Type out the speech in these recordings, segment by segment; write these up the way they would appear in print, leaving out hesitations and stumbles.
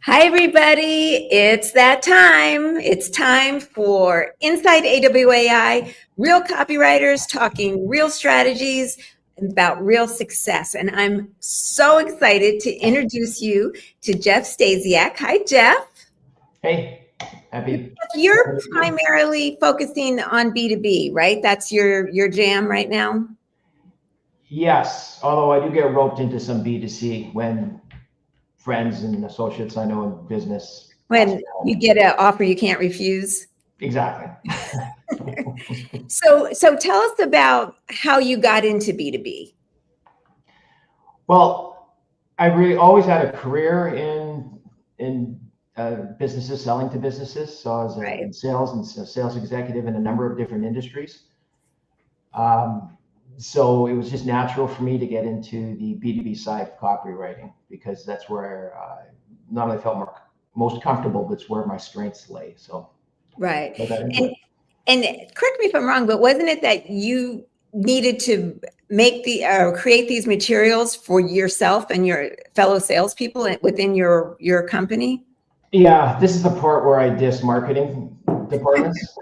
Hi, everybody. It's that time. It's time for Inside AWAI, real copywriters talking real strategies about real success. And I'm so excited to introduce you to Jeff Stasiak. Hi, Jeff. Hey, happy. You're primarily focusing on B2B, right? That's your jam right now? Yes, although I do get roped into some B2C when friends and associates I know in business. When you get an offer you can't refuse. Exactly. So tell us about how you got into B2B. Well, I really always had a career in businesses, selling to businesses. So I was in sales and sales executive in a number of different industries. So it was just natural for me to get into the B2B side of copywriting because that's where not only felt most comfortable, but it's where my strengths lay. So right. And correct me if I'm wrong, but wasn't it that you needed to make create these materials for yourself and your fellow salespeople within your company? Yeah, this is the part where I diss marketing departments.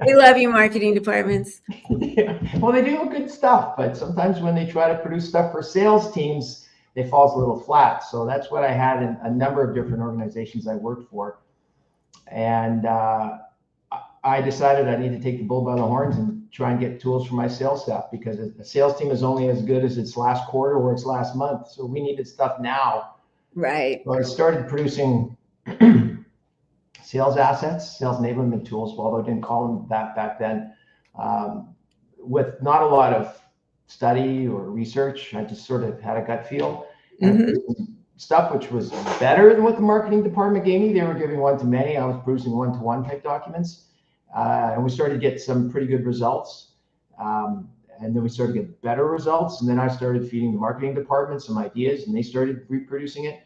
We love you, marketing departments. Yeah. Well, they do good stuff, but sometimes when they try to produce stuff for sales teams, it falls a little flat. So that's what I had in a number of different organizations I worked for. And I decided I need to take the bull by the horns and try and get tools for my sales staff, because a sales team is only as good as its last quarter or its last month. So we needed stuff now. Right. So I started producing sales assets, sales enablement tools, although I didn't call them that back then, with not a lot of study or research. I just sort of had a gut feel. And stuff which was better than what the marketing department gave me. They were giving one-to-many. I was producing one-to-one type documents. And we started to get some pretty good results. And then we started to get better results. And then I started feeding the marketing department some ideas, and they started reproducing it.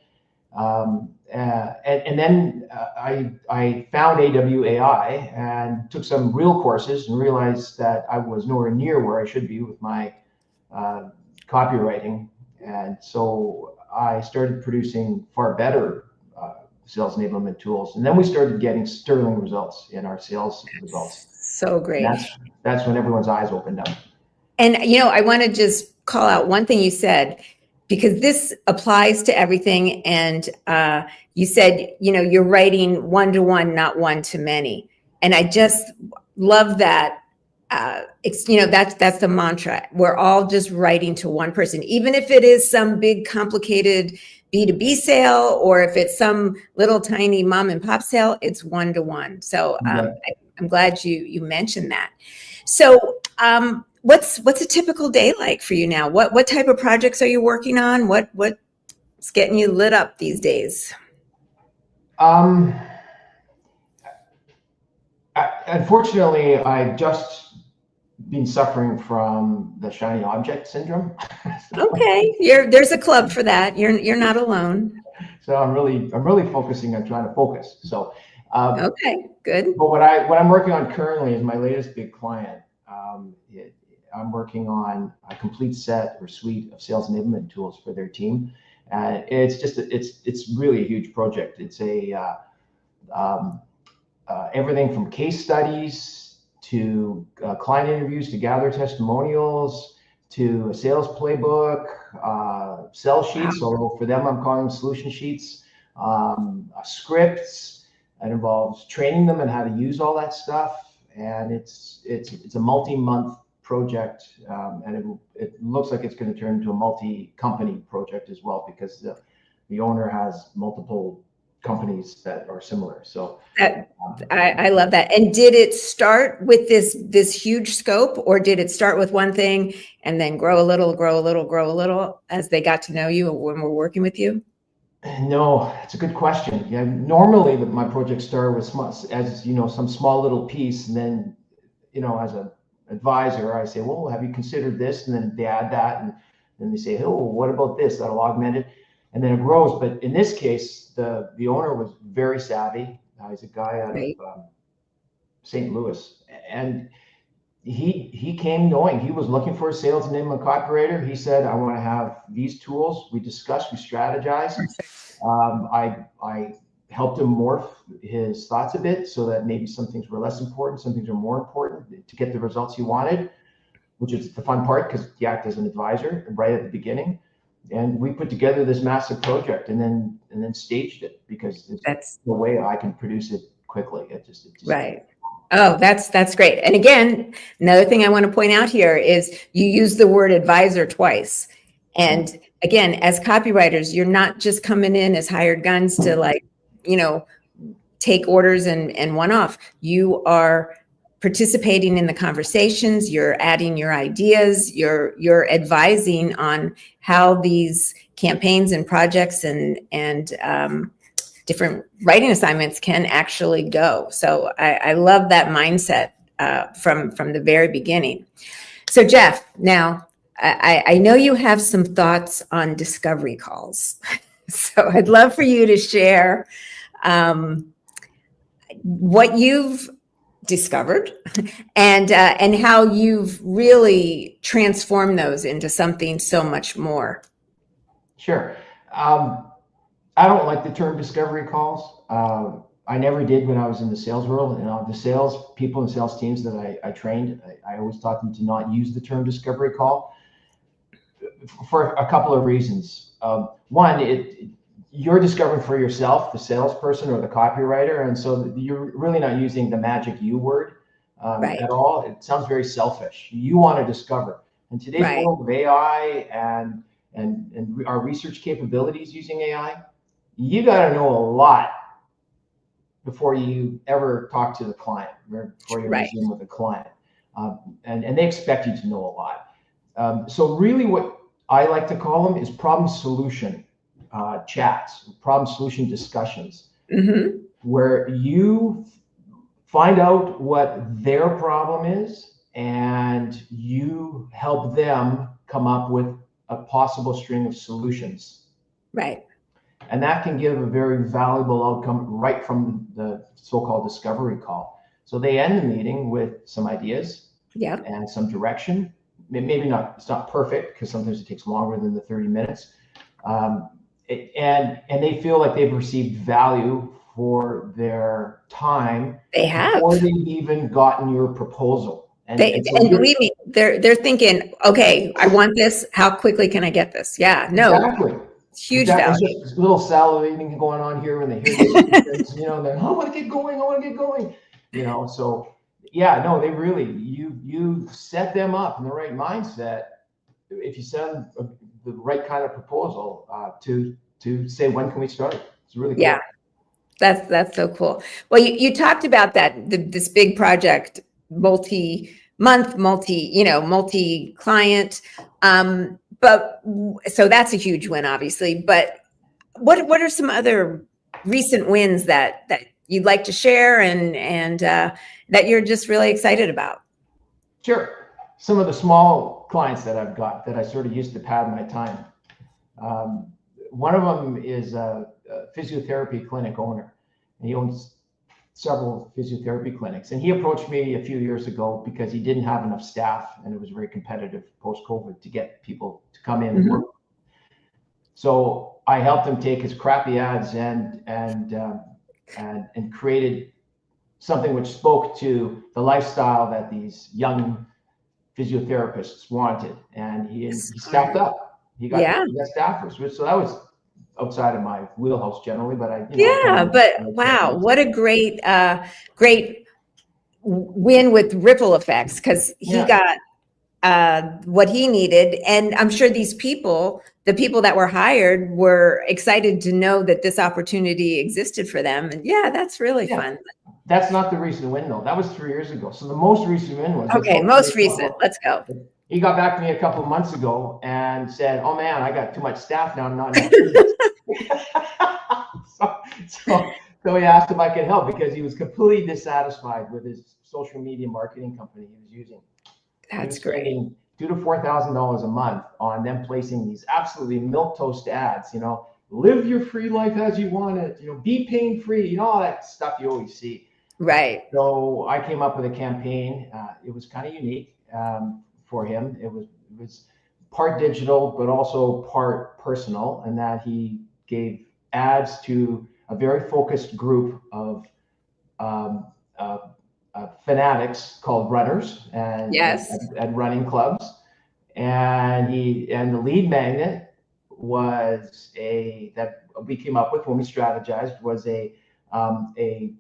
And then I found AWAI and took some real courses and realized that I was nowhere near where I should be with my copywriting. And so I started producing far better sales enablement tools. And then we started getting sterling results in our sales results. So great. That's when everyone's eyes opened up. And, I want to just call out one thing you said, because this applies to everything. And you said, you're writing one-to-one, not one-to-many. And I just love that. That's the mantra. We're all just writing to one person, even if it is some big complicated B2B sale, or if it's some little tiny mom and pop sale, it's one-to-one. So I'm glad you mentioned that. So what's a typical day like for you now? What type of projects are you working on? What's getting you lit up these days? Unfortunately, I've just been suffering from the shiny object syndrome. Okay, there's a club for that. You're not alone. So I'm really focusing on trying to focus. So okay, good. But what I'm working on currently is my latest big client. I'm working on a complete set or suite of sales enablement tools for their team. And it's really a huge project. It's everything from case studies to client interviews, to gather testimonials, to a sales playbook, sell sheets, although for them I'm calling them solution sheets, scripts. It involves training them and how to use all that stuff. And it's a multi-month project, and it looks like it's going to turn into a multi-company project as well, because the owner has multiple companies that are similar. So I love that. And did it start with this huge scope, or did it start with one thing and then grow a little as they got to know you when we're working with you? No, it's a good question. Yeah, normally my projects start with some small little piece, and then as an advisor, I say, well, have you considered this? And then they add that, and then they say, oh, what about this? That'll augment it, and then it grows. But in this case, the owner was very savvy. He's a guy out of St. Louis, and he came knowing he was looking for a sales enablement copywriter. He said, I want to have these tools. We discussed, we strategized. I helped him morph his thoughts a bit so that maybe some things were less important, some things are more important to get the results he wanted, which is the fun part because he acted as an advisor right at the beginning. And we put together this massive project and then staged it because that's the way I can produce it quickly. It just right. Oh, that's great. And again, another thing I want to point out here is you use the word advisor twice. And again, as copywriters, you're not just coming in as hired guns to like, take orders and one off. You are participating in the conversations, you're adding your ideas, you're advising on how these campaigns and projects and different writing assignments can actually go. So I love that mindset from the very beginning. So Jeff, now I know you have some thoughts on discovery calls. So I'd love for you to share what you've discovered and how you've really transformed those into something so much more. Sure. I don't like the term discovery calls. I never did when I was in the sales world. The sales people and sales teams that I trained, I always taught them to not use the term discovery call for a couple of reasons. One, you're discovering for yourself, the salesperson or the copywriter, and so you're really not using the magic you word at all. It sounds very selfish. You want to discover. In today's world of AI and our research capabilities using AI, you got to know a lot before you ever talk to the client, before you resume with a client, and they expect you to know a lot. So really, what I like to call them is problem solution chats, problem solution discussions, where you find out what their problem is and you help them come up with a possible string of solutions. Right. And that can give a very valuable outcome right from the so-called discovery call. So they end the meeting with some ideas and some direction. Maybe not, it's not perfect because sometimes it takes longer than the 30 minutes. And they feel like they've received value for their time. They have. Before they've even gotten your proposal. And believe me, they're thinking, okay, I want this. How quickly can I get this? Yeah, no. Exactly. It's huge value. There's just a little salivating going on here when they hear this, and they're, I want to get going. So yeah, no, they really, you set them up in the right mindset if you send the right kind of proposal to say, when can we start? It's really cool. Yeah, that's so cool. Well, you talked about that, this big project, multi-month, multi-client. But so that's a huge win, obviously. But what are some other recent wins that you'd like to share and that you're just really excited about? Sure. Some of the small clients that I've got that I sort of used to pad my time. One of them is a physiotherapy clinic owner, and he owns several physiotherapy clinics. And he approached me a few years ago because he didn't have enough staff, and it was very competitive post-COVID to get people to come in and work. So I helped him take his crappy ads and created something which spoke to the lifestyle that these young physiotherapists wanted, and he staffed up. He got staffers, so that was outside of my wheelhouse generally, but wow, what a great win with ripple effects, because he got what he needed, and I'm sure these people, the people that were hired, were excited to know that this opportunity existed for them. And that's really fun. That's not the recent win though. That was 3 years ago. So the most recent win was most recent. Let's go. He got back to me a couple of months ago and said, "Oh man, I got too much staff now. I'm not." So he asked if I could help because he was completely dissatisfied with his social media marketing company he was using. That's great. $2,000 to $4,000 a month on them placing these absolutely milquetoast ads. Live your free life as you want it. Be pain free. All that stuff you always see. Right. So I came up with a campaign. It was kind of unique for him. It was part digital, but also part personal, and that he gave ads to a very focused group of um, uh, fanatics called runners Yes. and running clubs. And the lead magnet was that we came up with when we strategized was a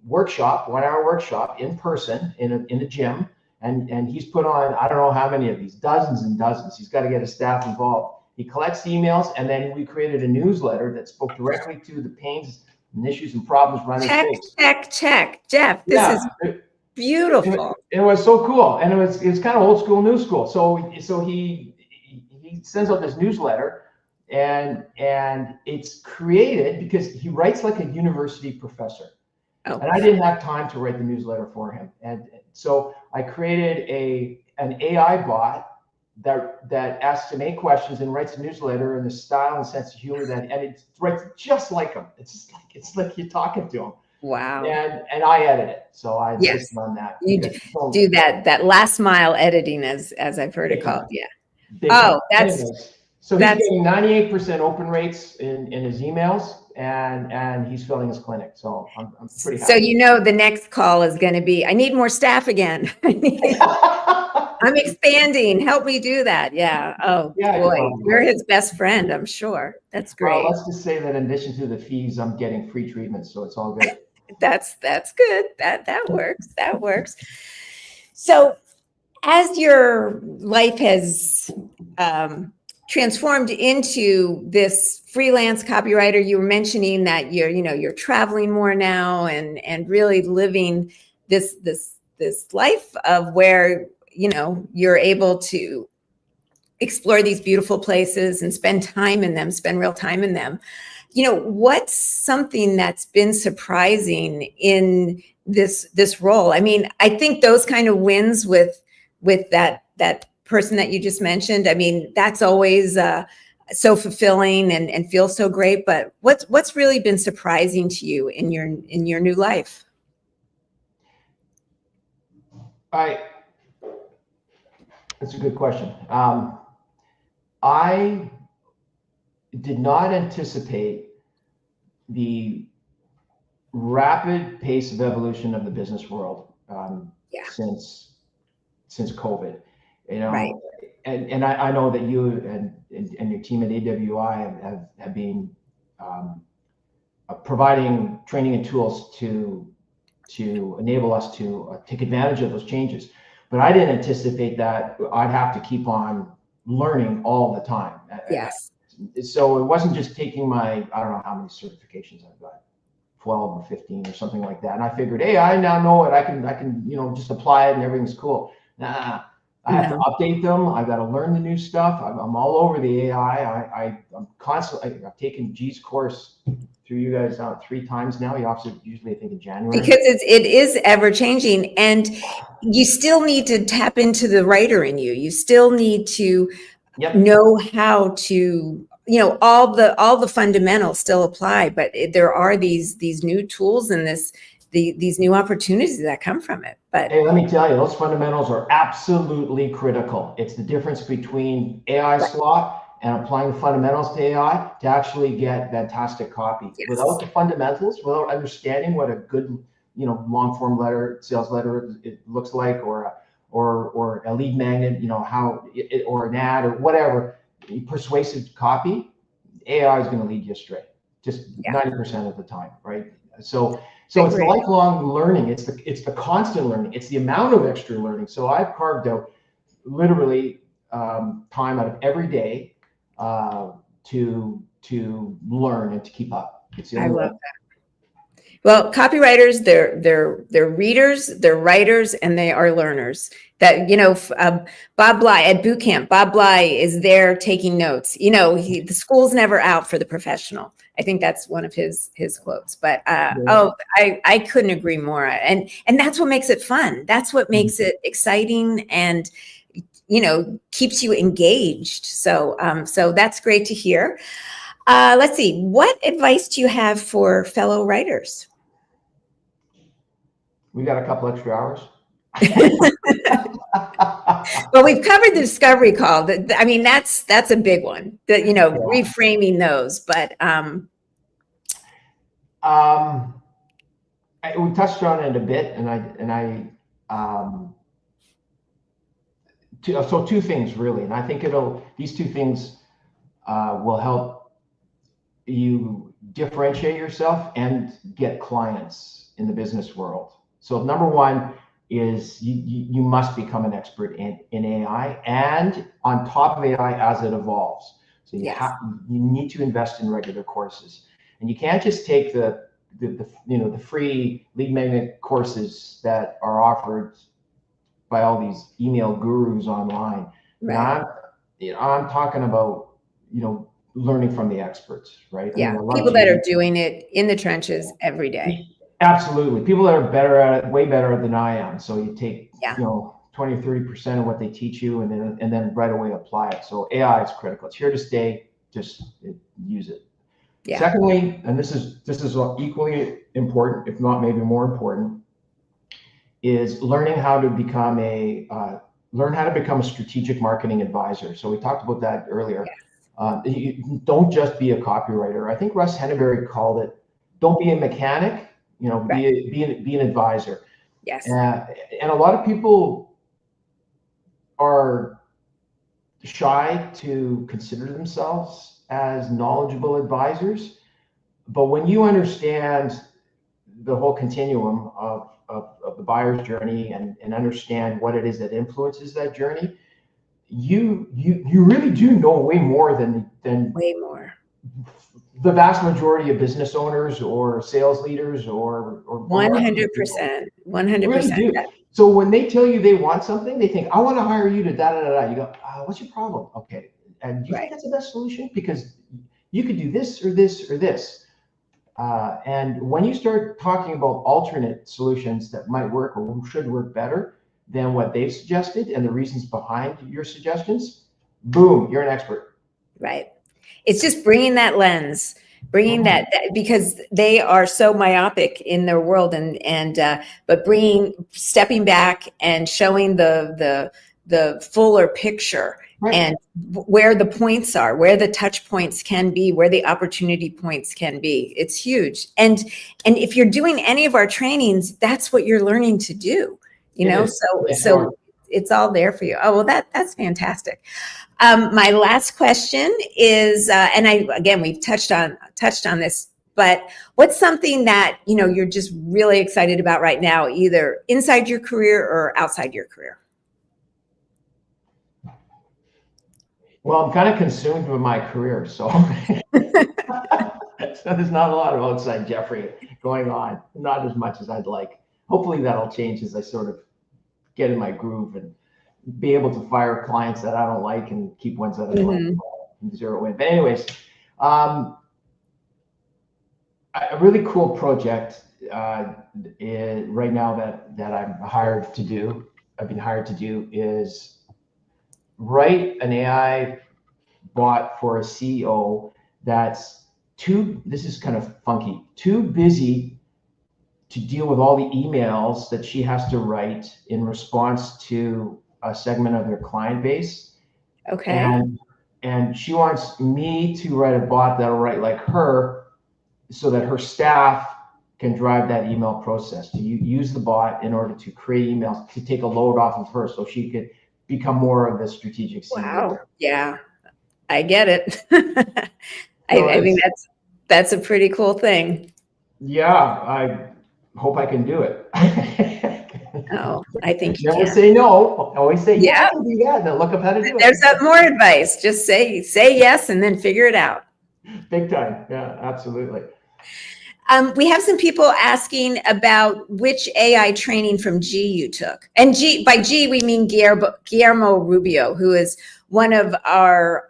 workshop, 1 hour workshop in person in a gym. And he's put on, I don't know how many of these, dozens and dozens. He's got to get his staff involved. He collects emails, and then we created a newsletter that spoke directly to the pains and issues and problems runners face. Check. Jeff, this is beautiful. It was so cool, and it was kind of old school, new school. So he sends out this newsletter, and it's created because he writes like a university professor. Oh. And I didn't have time to write the newsletter for him, and so I created an AI bot that asks him 8 questions and writes a newsletter in the style and sense of humor and it writes just like him. It's like you're talking to him. Wow. And I edit it, so I just on that. You do that last mile editing, as I've heard it called. Yeah. Anyways, so he's getting 98% open rates in his emails, and he's filling his clinic. So I'm pretty happy. So the next call is going to be, I need more staff again. I'm expanding. Help me do that. Yeah. Oh boy, you're his best friend, I'm sure. That's great. Well, let's just say that in addition to the fees, I'm getting free treatments, so it's all good. That's good. That works. That works. So, as your life has transformed into this freelance copywriter, you were mentioning that you're traveling more now and really living this life of where you're able to explore these beautiful places and spend real time in them. What's something that's been surprising in this role? I mean, I think those kind of wins with that person that you just mentioned. I mean, that's always so fulfilling and feels so great. But what's really been surprising to you in your new life? That's a good question. I did not anticipate the rapid pace of evolution of the business world since COVID. Right. And I know that you and your team at AWI have been providing training and tools to enable us to take advantage of those changes. But I didn't anticipate that I'd have to keep on learning all the time. Yes. So it wasn't just taking I don't know how many certifications I've got, 12 or 15 or something like that. And I figured, hey, I now know it. I can just apply it and everything's cool. Nah, I have to update them. I got to learn the new stuff. I'm all over the AI. I'm constantly, I've taken G's course through you guys 3 times now. He offers it usually, I think, in January. Because it is ever changing, and you still need to tap into the writer in you. You still need to know how to, all the fundamentals still apply, but there are these new tools and these new opportunities that come from it. But hey, let me tell you, those fundamentals are absolutely critical. It's the difference between AI slop and applying the fundamentals to AI to actually get fantastic copy. Yes. Without the fundamentals, without understanding what a good, long form letter, sales letter it looks like, or a lead magnet, how it, or an ad or whatever, persuasive copy, AI is going to lead you astray, just 90% of the time, right? So it's the lifelong learning. It's the constant learning. It's the amount of extra learning. So I've carved out literally time out of every day to learn and to keep up. I love that. Well, copywriters, they're readers, they're writers, and they are learners. That, Bob Bly at boot camp, Bob Bly is there taking notes. The school's never out for the professional. I think that's one of his quotes. But I couldn't agree more. And that's what makes it fun. That's what makes it exciting and keeps you engaged. So that's great to hear. Let's see. What advice do you have for fellow writers? We got a couple extra hours. Well, we've covered the discovery call. I mean, that's a big one. That, you know, reframing those. But we touched on it a bit, so two things really, and I think these two things will help you differentiate yourself and get clients in the business world. So number one is you must become an expert in AI, and on top of AI as it evolves. So you need to invest in regular courses, and you can't just take the free lead magnet courses that are offered by all these email gurus online. right. I'm talking about, learning from the experts, right? Yeah, people that are doing it in the trenches every day. Absolutely. People that are better at it, way better than I am. So you take, 20 or 30% of what they teach you and then right away apply it. So AI is critical. It's here to stay. Just use it. Yeah. Secondly, and this is equally important, if not maybe more important, is learning how to become a strategic marketing advisor. So we talked about that earlier. Yes. You don't just be a copywriter. I think Russ Henneberry called it, don't be a mechanic, right. be an advisor. Yes. And a lot of people are shy to consider themselves as knowledgeable advisors. But when you understand the whole continuum of the buyer's journey and understand what it is that influences that journey, you really do know way more than way more the vast majority of business owners or sales leaders or 100%. 100%. So when they tell you they want something, they think, I want to hire you to da da da. You go, what's your problem? Okay, and do you think that's the best solution? Because you could do this or this or this. And when you start talking about alternate solutions that might work or should work better than what they've suggested and the reasons behind your suggestions, boom, you're an expert. Right. It's just bringing that lens, that because they are so myopic in their world, but stepping back and showing the fuller picture. Right. And where the points are, where the touch points can be, where the opportunity points can be. It's huge. And if you're doing any of our trainings, that's what you're learning to do, so it's all there for you. Oh, well, that's fantastic. My last question is, we've touched on this, but what's something that, you're just really excited about right now, either inside your career or outside your career? Well, I'm kind of consumed with my career, so there's not a lot of outside Jeffrey going on, not as much as I'd like. Hopefully that'll change as I sort of get in my groove and be able to fire clients that I don't like and keep ones that I like and zero in. But anyways, a really cool project right now that I've been hired to do is write an AI bot for a CEO that's this is kind of funky, too busy to deal with all the emails that she has to write in response to a segment of their client base. Okay. And she wants me to write a bot that'll write like her so that her staff can drive that email process, to use the bot in order to create emails, to take a load off of her so she could become more of the strategic CEO. Wow. Yeah, I get it. I think that's a pretty cool thing. Yeah, I hope I can do it. Oh, I think you never can. Say no. Always say yeah. I can do that. Then look up how to do it. There's more advice. Just say yes and then figure it out. Big time. Yeah, absolutely. We have some people asking about which AI training from G you took. And by G, we mean Guillermo Rubio, who is one of our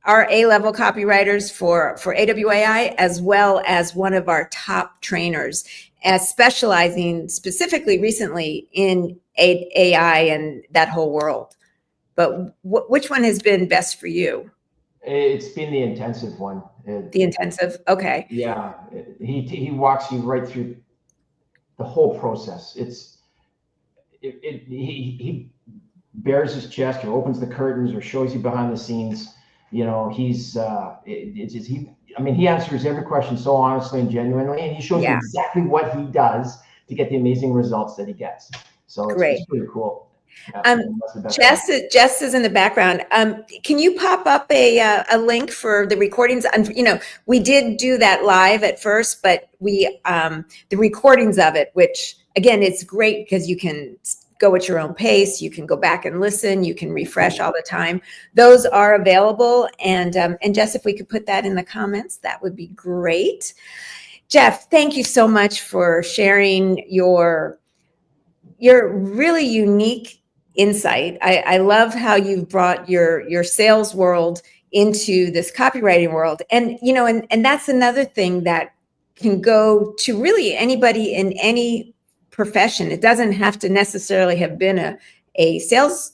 A-level copywriters for AWAI, as well as one of our top trainers, specializing specifically recently in AI and that whole world. But which one has been best for you? It's been the intensive one. The intensive, okay. Yeah, he walks you right through the whole process. He bares his chest or opens the curtains or shows you behind the scenes. You know, he answers every question so honestly and genuinely, and he shows you exactly what he does to get the amazing results that he gets. So it's pretty cool. Yeah, Jess is in the background. Can you pop up a link for the recordings? You know, we did do that live at first, but the recordings of it, which again, it's great because you can go at your own pace. You can go back and listen. You can refresh all the time. Those are available. And Jess, if we could put that in the comments, that would be great. Jeff, thank you so much for sharing your really unique insight. I love how you've brought your sales world into this copywriting world. And, you know, and that's another thing that can go to really anybody in any profession. It doesn't have to necessarily have been a sales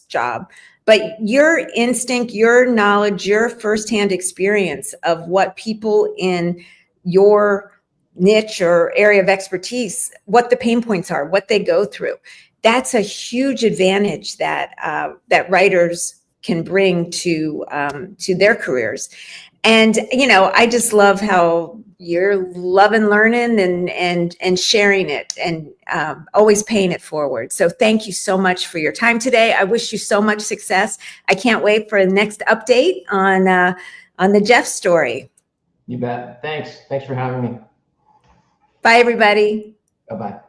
job, but your instinct, your knowledge, your firsthand experience of what people in your niche or area of expertise, what the pain points are, what they go through. That's a huge advantage that writers can bring to their careers. And, you know, I just love how you're loving learning and sharing it and always paying it forward. So thank you so much for your time today. I wish you so much success. I can't wait for the next update on the Jeff story. You bet. Thanks for having me. Bye, everybody. Bye-bye.